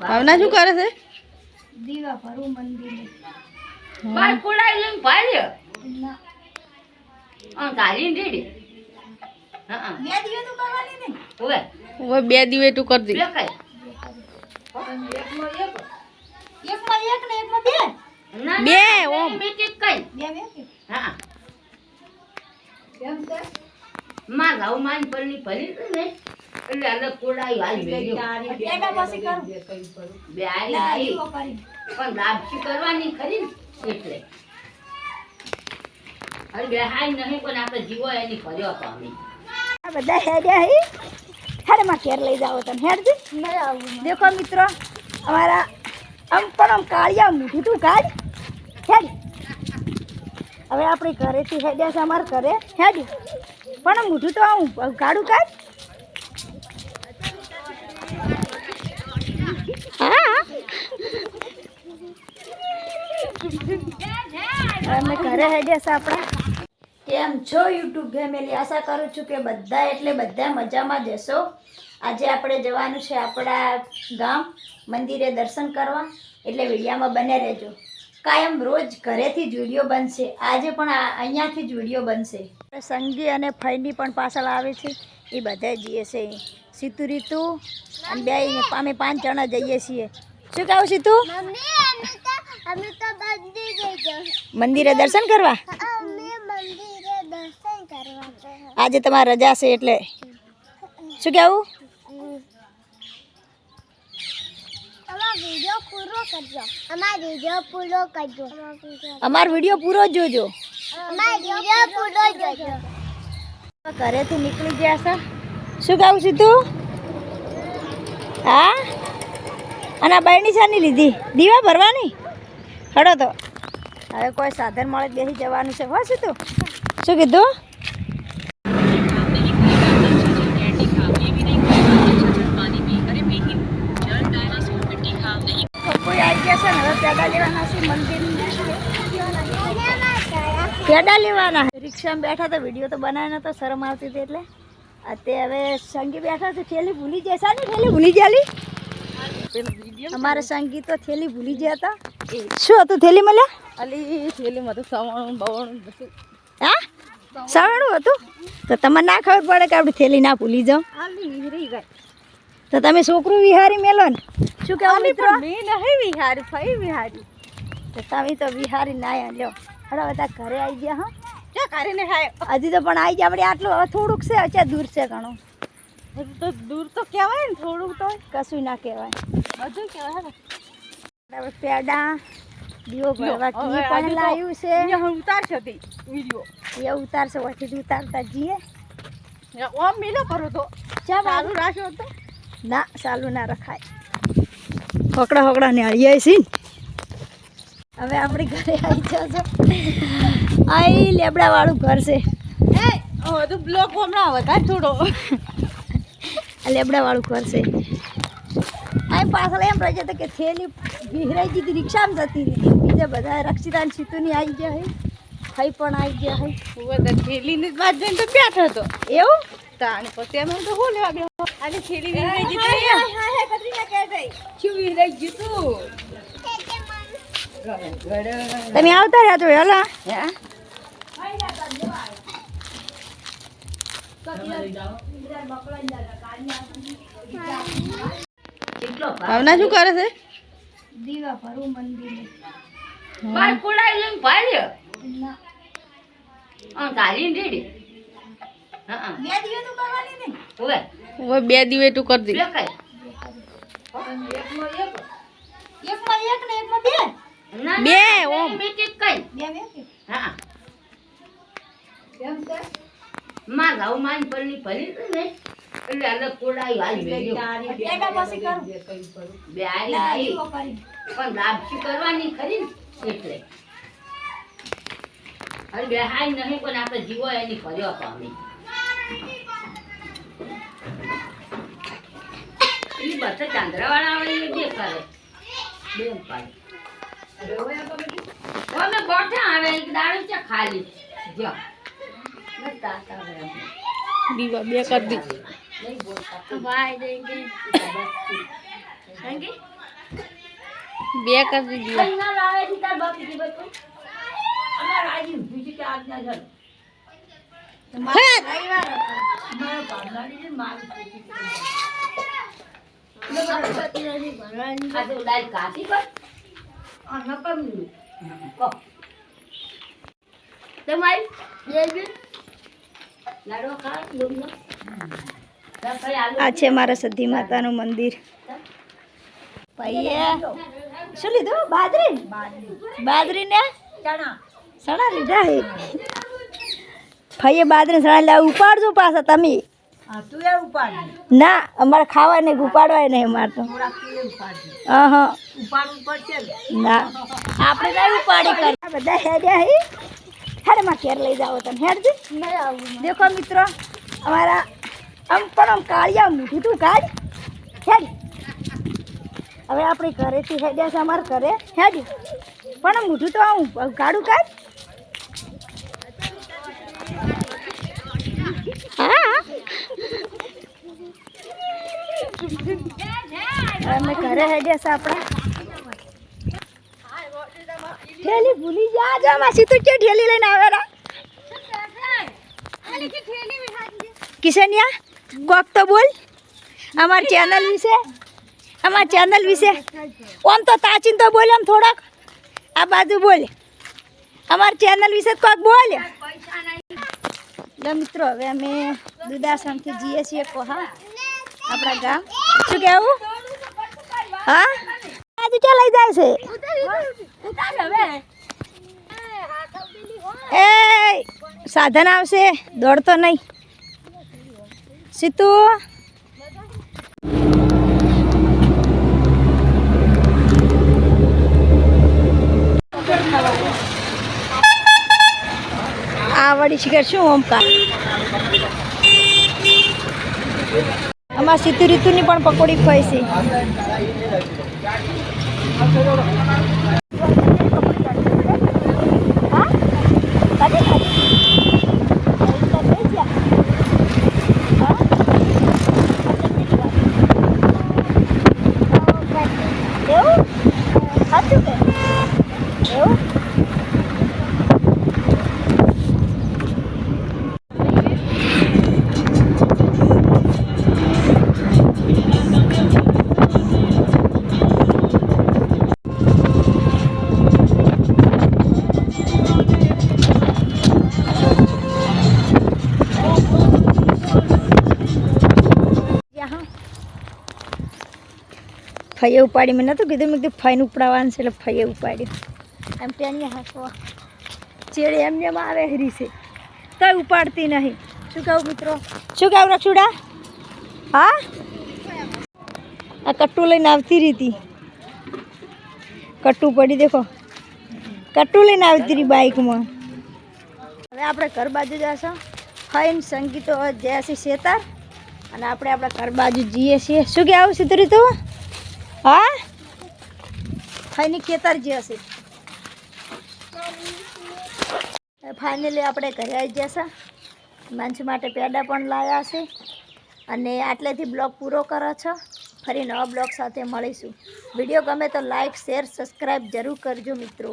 ભાવના શું કરે છે? દીવા ભરું મંદિરે. બાર કોડાઈ લઈને ભાઈ ના ગાલી રેડી. હા બે દીવા તો કરવાની ને. ઓવે હવે 2 દિવે તું કરી દે. બે કઈ એકમાં એક ને એકમાં બે. ના બે ઓમ. બે કે કઈ બે બે કે. હા કેમ તે? માં લાવ માન પરની ભરી ને એટલે અલગ કોડાઈ આવી ગઈ. એના પાસે કરું. બે આઈ ના નહીં દીવો કરી. પણ લાપસી કરવાની ખરી ને એટલે હવે બે હાઈ નહીં પણ આપણે જીવો એની ભર્યો હતો અમે. આ બધા હેડ્યા હી. હેડ માં ઘેર લઈ જાઓ તમે હેડ જી. નહીં આવું. દેખો મિત્રો અમારા આમ પણ આમ કાળિયા મૂઠું તું કાઢ. હેડ. હવે આપણે ઘરેથી હેડ્યા છે અમારા ઘરે હેડ. પણ આમ મૂઠું તો આવું કાઢું કાઢ. હા અમે ઘરે હેડ્યા છે આપણે. કેમ છો યુટ્યુબ ફેમિલી? આશા કરું છું કે બધા એટલે બધા મજામાં જ હશો. આજે આપણે જવાનું છે આપણા ગામ મંદિરે દર્શન કરવા, એટલે વિડીયોમાં બને રહેજો. કાયમ રોજ ઘરેથી જ વિડીયો બનશે, આજે પણ અહીંયાથી જ વિડીયો બનશે. સંગી અને ફઈની પણ પાછળ આવે છે, એ બધા જઈએ છે. સીતુ રીતુ અને બે અમે 5 જણા જઈએ છીએ. શું કહું સીતુ? મંદિરે દર્શન કરવા. આજે તમારી રજા છે એટલે શું કહેવું? અમારો વિડીયો પૂરો જોજો. ઘરેથી નીકળી ગયા છે. શું કહું છું તું? હા અને બહેની શાની લીધી? દીવા ભરવાની. હડો તો હવે કોઈ સાધન મળે બેસી જવાનું છે. હો શું તું શું કીધું? કોઈ આવી ગયા છે ને હવે પેડા લેવાના છે મંદિર. પેડા લેવાના. રિક્ષામાં બેઠા તો વિડીયો તો બનાવ્યો નતો, શરમ આવતી હતી એટલે. અત્યારે હવે સંગી બેઠા તો થેલી ભૂલી જાય. સાની થેલી ભૂલી ગયેલી? અમારે સંગી તો થેલી ભૂલી ગયા હતા. શું હતું થેલી મળ્યા? અલી થેલીમાં તો સવાણું બવાણું બધું. હા સવાણું હતું તો તમને ના ખબર પડે કે આપણી થેલી ના ભૂલી જાઓ. તો તમે છોકરું વિહારી મેલો ને. શું કહેવું મિત્રો? મેં નહીં વિહારી, ફઈ વિહારી. તો તમે તો વિહારી ના લ્યો. હડો બધા ઘરે આવી ગયા. હા ક્યાં કરીને હાય હજી તો પણ આવી ગયા. આપણે આટલું હવે થોડુંક છે, અત્યારે દૂર છે ઘણું. તો દૂર તો કહેવાય ને, થોડુંક તો કશું ના કહેવાય. બધું કહેવાય ને. હવે પેડા દીવો ભરવા ઘી હવે પણ લાવ્યું છે. હું ઉતારશે હતી વિડીયો. એ ઉતારશે વચ્ચેથી ઉતારતા જઈએ. ઓમ મિલો કરો તો ચા ચાલુ રાખ્યો તો ના ચાલુ ના રખાય. હોકડા હોકડા ને હળિયાય છે ને. હવે આપણે ઘરે આવી જશો. આઈ લેબડા વાળું ઘર છે. તો બ્લોક હમણાં વધારે થોડો આ લેબડા વાળું ઘર છે. અહીં પાછળ એમ રહી જતો કે થેલી વિહરાઈ દીધી, રિક્ષામાં જતી હતી. બીજા બધા રક્ષિતા સીતુની આવી ગયા હે, ભાઈ પણ આવી ગયા હે. બધા થેલીની જ વાત જોઈને તો બેઠો હતો. એવું તાણી પછી અમે તો હું લેવા બેઠો. આની થેલી વિહરાઈ ગઈ. શું વિહરાઈ ગયું તું? તમે આવતા રહ્યા તો હેલા. ભાવના શું કરે છે? દીવા ભરું મંદિરે. બાર કોડાઈ લઈને ભાઈ ના ગાલી રેડી. હા બે દીવા તો કરવાની ને. ઓવે હવે 2 દિવે તું કરી દે. બે કઈ એકમાં એક ને એકમાં બે. ના બે ઓમ. બે કે કઈ બે બે કે. હા કેમ તે? માં લાવ માન પરની ભરી ને એટલે અલગ કોડાઈ આવી ગઈ. એના પાસે કરું. બે આઈ ના નહીં દીવો કરી. પણ લાપસી કરવાની ખરી ને એટલે હવે બે હાઈ નહીં પણ આપણે જીવો એની ભર્યો હતો અમે. એની બધા ચાંદરાવાળા આવે એ બે કરે બે પાડે. અમે ગોઠા આવે એક દાડો છે ખાલી જો દીવા 2 કરી દે. નહીં બોલતા ભાઈ દેંગે બે કરી દીધી ના લાવે છે તાર બાપ કી બધું અમાર આજી ઊભી છે કે આજ ના જલ મારા ભાગલાડી છે મારી આ તો ઉડાઈ કાઢી કર આ ન કમી કો તમારી બે લાડો ખા લોબનો આ છે મારા સધી માતાનું મંદિર. ભાઈએ શું લીધું? બાજરી ને સણા લીધા હે. ભાઈએ બાજરી સણા લાવ ઉપાડજો પાછા તમે. ના અમારે ખાવા નહીં ઉપાડવાય નહીં અમારે તો. ના આપણે નહીં ઉપાડી કરી બધા હેડ્યા હે. હેડ માં ઘેર લઈ જાઓ તમે હેડ દેખો મિત્રો અમારા આમ પણ આમ કાળિયા મૂઠું તું કાઢ હેડ. હવે આપણે ઘરેથી હેડ્યા છે અમારે ઘરે હેડ પણ આમ મૂઠું તો આવું કાઢું કાઢ. હા અમે ઘરે હેડ્યા છે આપણા. ઠેલી ભૂલી જા જા માસી તું કે ઠેલી લઈને આવેલા કિશનિયા કોક તો બોલ અમારી ચેનલ વિશે ઓમ તો તાચીન તો બોલ આમ થોડાક આ બાજુ બોલ અમારી ચેનલ વિશે કોક બોલ. મિત્રો હવે અમે દુદાસણથી જઈએ છીએ કોહા આપણા ગામ. શું કહેવું? હા આજે ક્યાં લઈ જાય છે? એ સાધન આવશે દોડતો નહીં. સીતુ આ વળી શિખર શું ઓમકાર આમાં સીતુ રીતુની પણ પકોડી ખવાય છે. ફઈએ ઉપાડી મેં નહોતું કીધું મેં કીધું ફઈને ઉપડાવવાનું છે એટલે ફઈએ ઉપાડ્યું. એમ ત્યાં હાંસવા ચેડે એમને એમ આવે હરી છે તો ઉપાડતી નહીં. શું કહું મિત્રો? શું કહું રક્ષુડા? હા આ કટ્ટું લઈને આવતી રહી હતી. કટ્ટું પડી દેખો કટ્ટું લઈને આવતી રહી બાઇકમાં. હવે આપણે ઘર બાજુ જશું. ફાઈન સંગીતો જયાસી શેતાર અને આપણે આપણા ઘર બાજુ જઈએ છીએ. શું કે આવું સીધું રીતું? હા ફાઈની ખેતર જે હશે. ફાઇનલી આપણે ઘરે આવી જશે. મંચ માટે પેડા પણ લાવ્યા છે અને આટલેથી બ્લોગ પૂરો કરો છો. ફરી નવા બ્લોગ સાથે મળીશું. વિડીયો ગમે તો લાઈક શેર સબસ્ક્રાઈબ જરૂર કરજો મિત્રો.